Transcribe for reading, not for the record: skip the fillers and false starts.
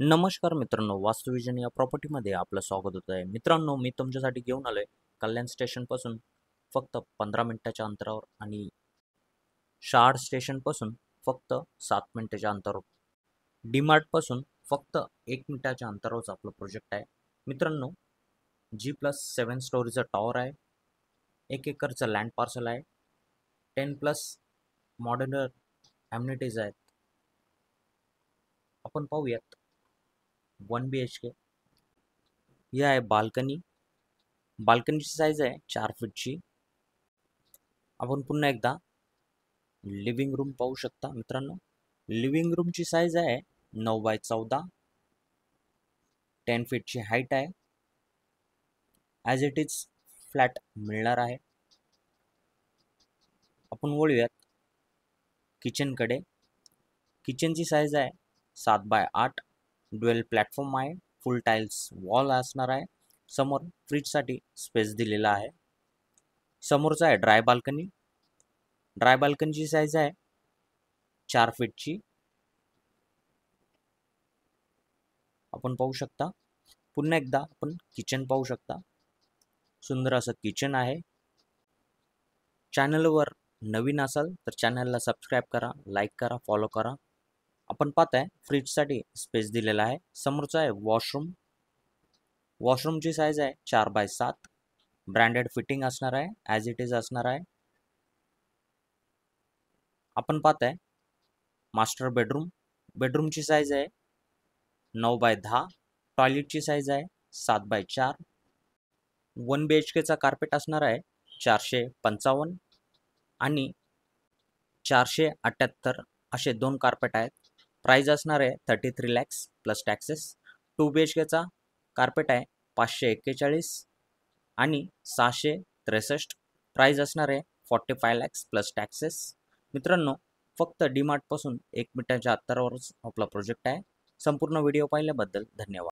नमस्कार मित्रांनो, वास्तुविजन या प्रॉपर्टीमध्ये आपलं स्वागत होत आहे. मित्रांनो, मी तुमच्यासाठी घेऊन आलोय कल्याण स्टेशनपासून फक्त 15 मिनिटाच्या अंतरावर आणि शहाड स्टेशनपासून फक्त 7 मिनिटाच्या अंतरावर. डीमार्टपासून फक्त 1 मिनिटाच्या अंतरावरच आपलं प्रोजेक्ट आहे. मित्रांनो, G+7 स्टोरीचं टॉवर आहे. 1 एकरचं लँड पार्सल आहे. 10+ मॉड्युलर ॲम्युनिटीज आहेत. आपण पाहूयात. 1 BHK. ही आहे बाल्कनी. बाल्कनीची साईज आहे 4 फीटची. आपण पुन्हा एकदा लिव्हिंग रूम पाहू शकता मित्रांनो. लिव्हिंग रूमची साईज आहे 9x14. 10 फीटची हाईट आहे. ॲज इट इज फ्लॅट मिळणार आहे. आपण वळूयात किचनकडे. किचनची साईज आहे 7x8. ड्युएल प्लॅटफॉर्म आहे. फुल टाईल्स वॉल असणार आहे. समोर फ्रीजसाठी स्पेस दिलेला आहे. समोरचा आहे ड्राय बाल्कनी. ड्राय बाल्कनीची साईज आहे 4 फीटची. आपण पाहू शकता. पुन्हा एकदा आपण किचन पाहू शकता. सुंदर असं किचन आहे. चॅनलवर नवीन असाल तर चॅनलला सबस्क्राईब करा, लाईक करा, फॉलो करा. आपण पाहताय फ्रीजसाठी स्पेस दिलेला आहे. समोरचा आहे वॉशरूम. वॉशरूमची साईज आहे 4x7. ब्रँडेड फिटिंग असणार आहे. ॲज इट इज असणार आहे. आपण पाहताय मास्टर बेडरूम. बेडरूमची साईज आहे 9x10. टॉयलेटची साईज आहे 7x4. 1 BHKचा कार्पेट असणार आहे 455 आणि 478 असे 2 कार्पेट आहेत. प्राईज असणार आहे 33 lakhs प्लस टॅक्सेस. 2 BHKचा कार्पेट आहे 541 आणि 663. प्राईज असणार आहे 45 lakhs प्लस टॅक्सेस. मित्रांनो, फक्त डीमार्टपासून 1 मिनिटाच्या अंतरावरच आपला प्रोजेक्ट आहे. संपूर्ण व्हिडिओ पाहिल्याबद्दल धन्यवाद.